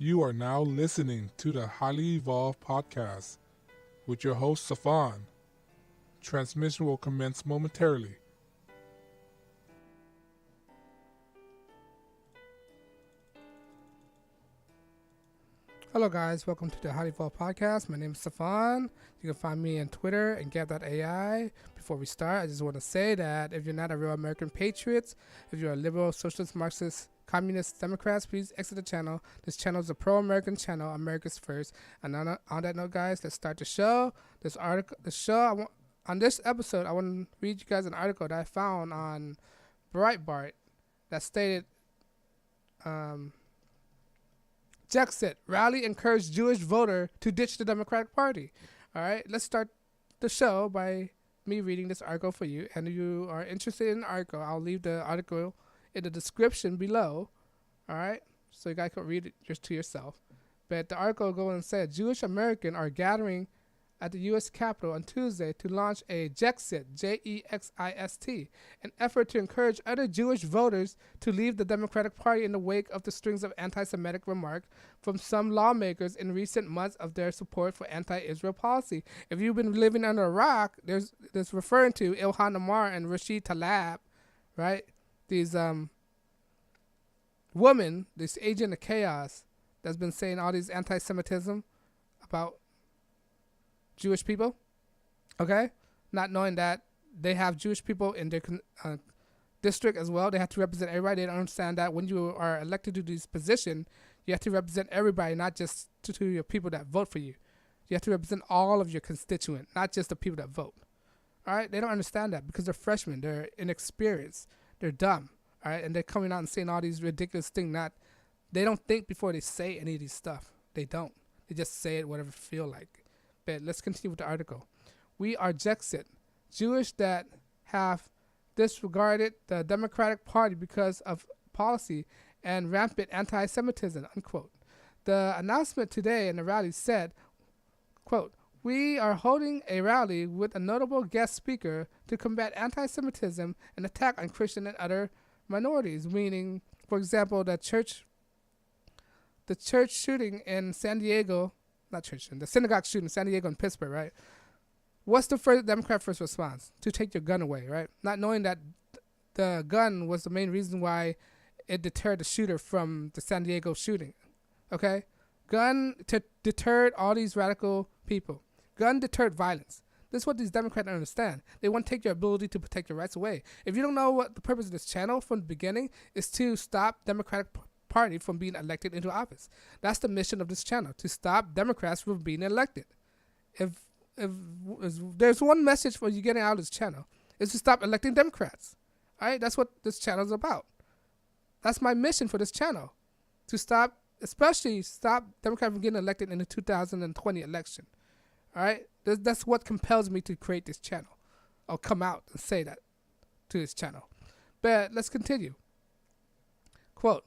You are now listening to the Highly Evolved Podcast with your host, Safan. Transmission will commence momentarily. Hello guys, welcome to the Highly Evolved Podcast. My name is Safan. You can find me on Twitter and Gab.ai. Before we start, I just want to say that if you're not a real American patriot, if you're a liberal, socialist, Marxist, communist, Democrats, please exit the channel. This channel is a pro-American channel, America's first. And on that note, guys, let's start the show. On this episode, I want to read you guys an article that I found on Breitbart that stated, JEXIT, rally encouraged Jewish voter to ditch the Democratic Party. All right, let's start the show by me reading this article for you. And if you are interested in the article, I'll leave the article in the description below. All right, so you guys can read it just to yourself. But the article goes and said, Jewish Americans are gathering at the U.S. Capitol on Tuesday to launch a JEXIT, J-E-X-I-S-T, an effort to encourage other Jewish voters to leave the Democratic Party in the wake of the strings of anti-Semitic remarks from some lawmakers in recent months of their support for anti-Israel policy. If you've been living under a rock, there's referring to Ilhan Omar and Rashid Tlaib, right? These women, this agent of chaos that's been saying all these anti-Semitism about Jewish people, okay? Not knowing that they have Jewish people in their district as well. They have to represent everybody. They don't understand that when you are elected to this position, you have to represent everybody, not just to your people that vote for you. You have to represent all of your constituents, not just the people that vote. All right? They don't understand that because they're freshmen. They're inexperienced. They're dumb. All right? And they're coming out and saying all these ridiculous things. They don't think before they say any of these stuff. They don't. They just say it whatever feel like. But let's continue with the article. We are JEXIT, Jewish that have disregarded the Democratic Party because of policy and rampant anti-Semitism, unquote. The announcement today in the rally said, quote, we are holding a rally with a notable guest speaker to combat anti-Semitism and attack on Christian and other minorities, meaning, for example, the church shooting in San Diego, the synagogue shooting in San Diego and Pittsburgh, right? What's the Democrat first response? To take your gun away, right? Not knowing that the gun was the main reason why it deterred the shooter from the San Diego shooting, okay? Gun deterred all these radical people. Gun deterred violence. This is what these Democrats don't understand. They want to take your ability to protect your rights away. If you don't know what the purpose of this channel from the beginning is to stop Democratic Party from being elected into office. That's the mission of this channel, to stop Democrats from being elected. If there's one message for you getting out of this channel, is to stop electing Democrats. All right, that's what this channel is about. That's my mission for this channel, to especially stop Democrats from getting elected in the 2020 election. All right, that's what compels me to create this channel. I'll come out and say that to this channel. But let's continue. Quote,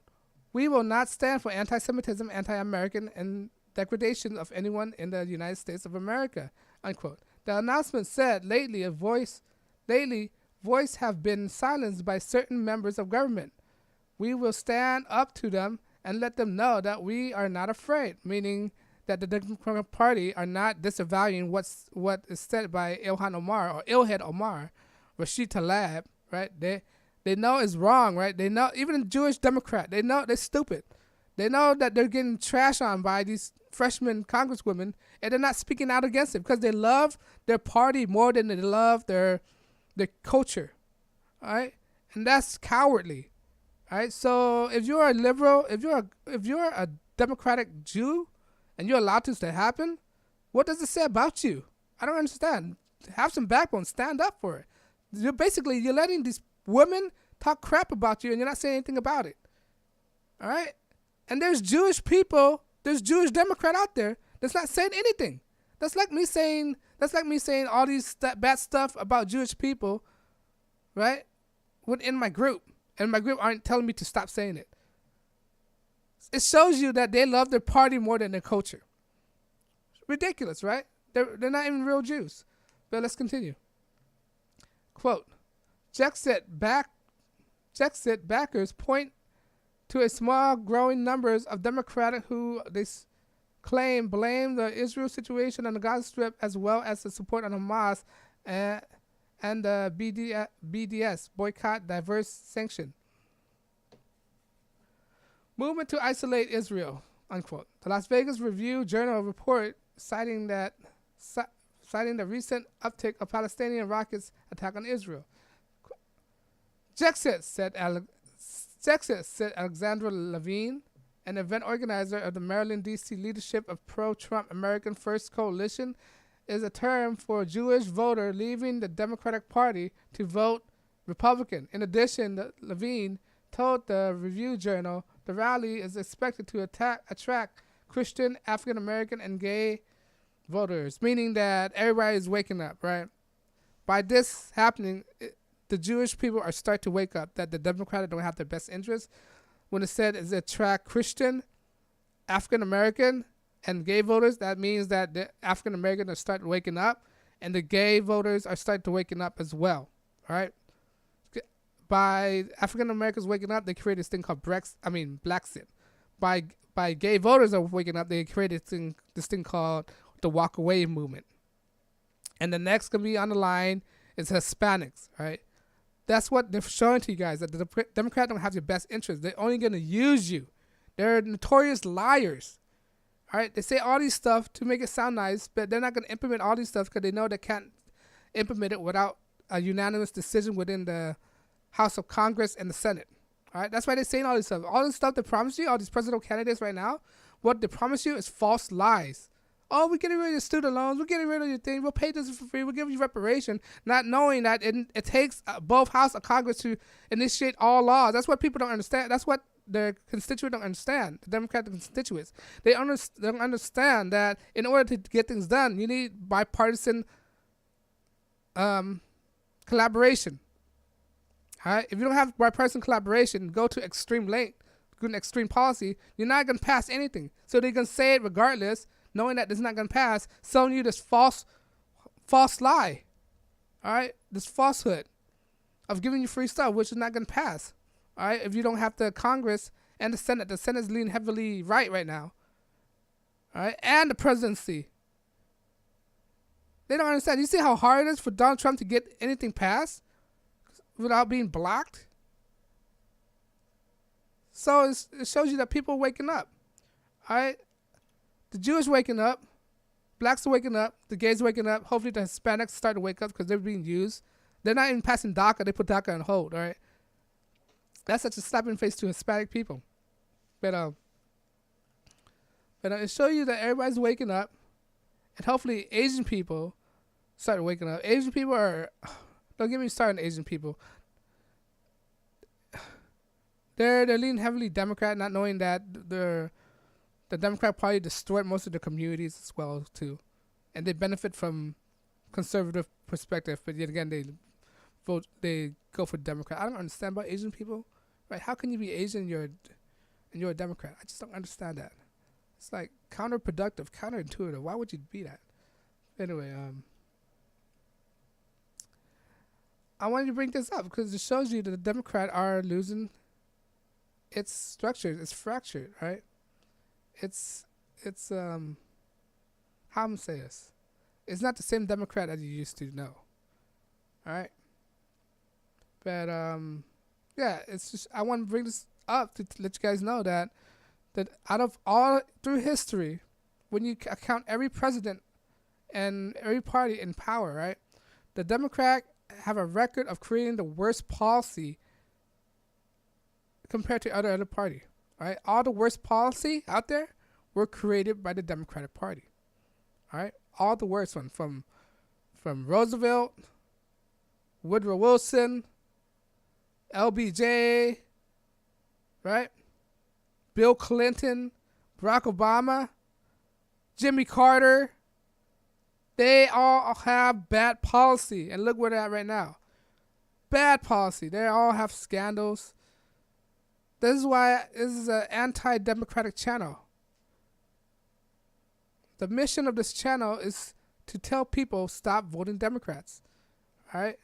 we will not stand for anti-Semitism, anti-American, and degradation of anyone in the United States of America, unquote. The announcement said lately voice have been silenced by certain members of government. We will stand up to them and let them know that we are not afraid, meaning that the Democratic Party are not disavowing what is said by Ilhan Omar or Ilhan Omar, Rashid Tlaib, right? They know it's wrong, right? They know, even a Jewish Democrat, they know they're stupid. They know that they're getting trashed on by these freshman congresswomen, and they're not speaking out against it because they love their party more than they love their culture, all right? And that's cowardly, all right? So if you're a liberal, if you're a Democratic Jew, and you're allowed this to happen, what does it say about you? I don't understand. Have some backbone. Stand up for it. You're letting these women talk crap about you, and you're not saying anything about it. All right? And there's Jewish people, there's Jewish Democrat out there that's not saying anything. That's like me saying all these bad stuff about Jewish people, right? Within my group, and my group aren't telling me to stop saying it. It shows you that they love their party more than their culture. Ridiculous, right? They're not even real Jews. But let's continue. Quote, JEXIT backers point to a small growing numbers of Democrats who they claim blame the Israel situation on the Gaza Strip as well as the support on Hamas and the BDS, boycott, diverse, sanction. Movement to isolate Israel, unquote. The Las Vegas Review-Journal report citing the recent uptick of Palestinian rockets attack on Israel. JEXIT, said Alexandra Levine, an event organizer of the Maryland, D.C. leadership of pro-Trump American First Coalition, is a term for a Jewish voter leaving the Democratic Party to vote Republican. In addition, Levine told the Review Journal the rally is expected to attract Christian, African American, and gay voters, meaning that everybody is waking up, right? By this happening, the Jewish people are starting to wake up that the Democrats don't have their best interests. When it said is attract Christian, African American, and gay voters, that means that the African Americans are starting waking up, and the gay voters are starting to waking up as well. All right. By African Americans waking up, they created this thing called Blacksit. By gay voters are waking up, they created this thing called the Walk Away movement. And the next gonna be on the line is Hispanics. Right. That's what they're showing to you guys, that the Democrats don't have your best interest. They're only gonna use you. They're notorious liars. All right, they say all these stuff to make it sound nice, but they're not going to implement all these stuff because they know they can't implement it without a unanimous decision within the House of Congress and the Senate. All right, that's why they're saying all this stuff. All this stuff they promise you, all these presidential candidates right now, what they promise you is false lies. Oh, we're getting rid of your student loans. We're getting rid of your thing. We'll pay this for free. We'll give you reparation, not knowing that it takes both House of Congress to initiate all laws. That's what people don't understand. That's what their constituents don't understand, the Democratic constituents. They don't understand that in order to get things done, you need bipartisan collaboration. All right? If you don't have bipartisan collaboration, go to extreme length, go to extreme policy, you're not going to pass anything. So they're going to say it regardless, knowing that it's not going to pass, selling you this false lie. All right? This falsehood of giving you free stuff, which is not going to pass. All right, if you don't have the Congress and the Senate is leaning heavily right now. All right, and the presidency. They don't understand. You see how hard it is for Donald Trump to get anything passed without being blocked? So it shows you that people are waking up. All right, the Jews waking up, blacks are waking up, the gays are waking up. Hopefully the Hispanics start to wake up because they're being used. They're not even passing DACA. They put DACA on hold, all right? That's such a slap in the face to Hispanic people. But it shows you that everybody's waking up, and hopefully Asian people start waking up. Asian people are, don't get me started on Asian people. They're leaning heavily Democrat, not knowing that the Democrat Party destroyed most of the communities as well too, and they benefit from conservative perspective. But yet again, they go for Democrat. I don't understand about Asian people. Right? How can you be Asian and you're a Democrat? I just don't understand that. It's like counterproductive, counterintuitive. Why would you be that? Anyway, I wanted to bring this up because it shows you that the Democrats are losing its structures. It's fractured, right? It's how I'm gonna say this. It's not the same Democrat that you used to know. All right. But yeah, it's just I want to bring this up to let you guys know that out of all through history, when you count every president and every party in power, right, the Democrats have a record of creating the worst policy compared to other party. Right, all the worst policy out there were created by the Democratic Party. All right, all the worst ones from Roosevelt, Woodrow Wilson, LBJ, right? Bill Clinton, Barack Obama, Jimmy Carter. They all have bad policy. And look where they're at right now. Bad policy. They all have scandals. This is why this is an anti-democratic channel. The mission of this channel is to tell people stop voting Democrats. All right?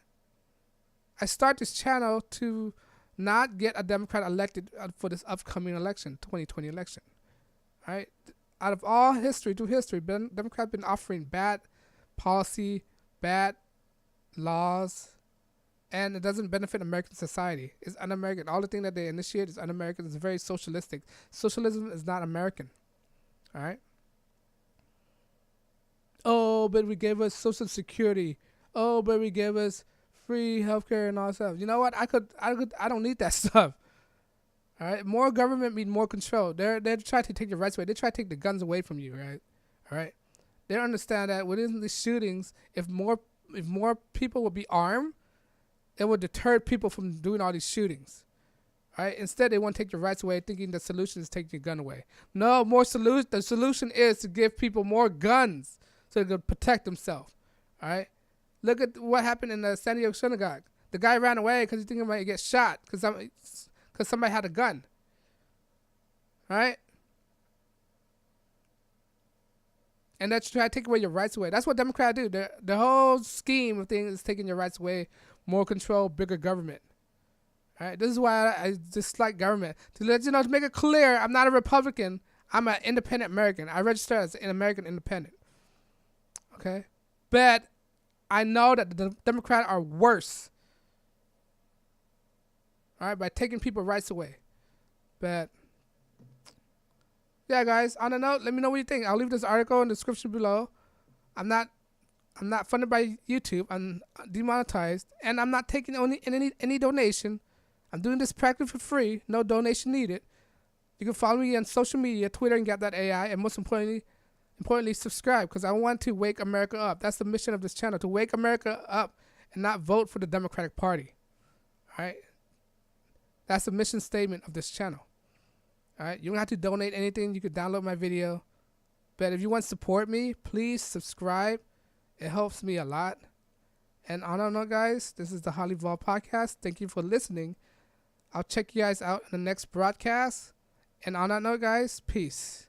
I start this channel to not get a Democrat elected for this upcoming election, 2020 election. All right? Out of all history, Democrats been offering bad policy, bad laws, and it doesn't benefit American society. It's un-American. All the things that they initiate is un-American. It's very socialistic. Socialism is not American. All right? Oh, but we gave us Social Security. Oh, but we gave us free healthcare and all that stuff. You know what? I don't need that stuff. All right? More government means more control. They're trying to take your rights away. They try to take the guns away from you, right? All right? They understand that within the shootings, if more people would be armed, it would deter people from doing all these shootings. All right? Instead, they want to take your rights away, thinking the solution is taking your gun away. No, the solution is to give people more guns so they can protect themselves. All right? Look at what happened in the San Diego synagogue. The guy ran away because he thinking he might get shot because somebody had a gun. All right? And that's trying to take away your rights away. That's what Democrats do. The whole scheme of things is taking your rights away, more control, bigger government. All right? This is why I dislike government. To let you know, to make it clear, I'm not a Republican. I'm an independent American. I register as an American independent. Okay? But I know that the Democrats are worse. All right? By taking people's rights away. But yeah, guys, on a note, let me know what you think. I'll leave this article in the description below. I'm not funded by YouTube. I'm demonetized, and I'm not taking any donation. I'm doing this practically for free. No donation needed. You can follow me on social media, Twitter, and Gap.ai, and most importantly, subscribe, because I want to wake America up. That's the mission of this channel, to wake America up and not vote for the Democratic Party. All right? That's the mission statement of this channel. All right? You don't have to donate anything. You can download my video. But if you want to support me, please subscribe. It helps me a lot. And on that note, guys, this is the HighlyEvolvedPodcast. Thank you for listening. I'll check you guys out in the next broadcast. And on that note, guys, peace.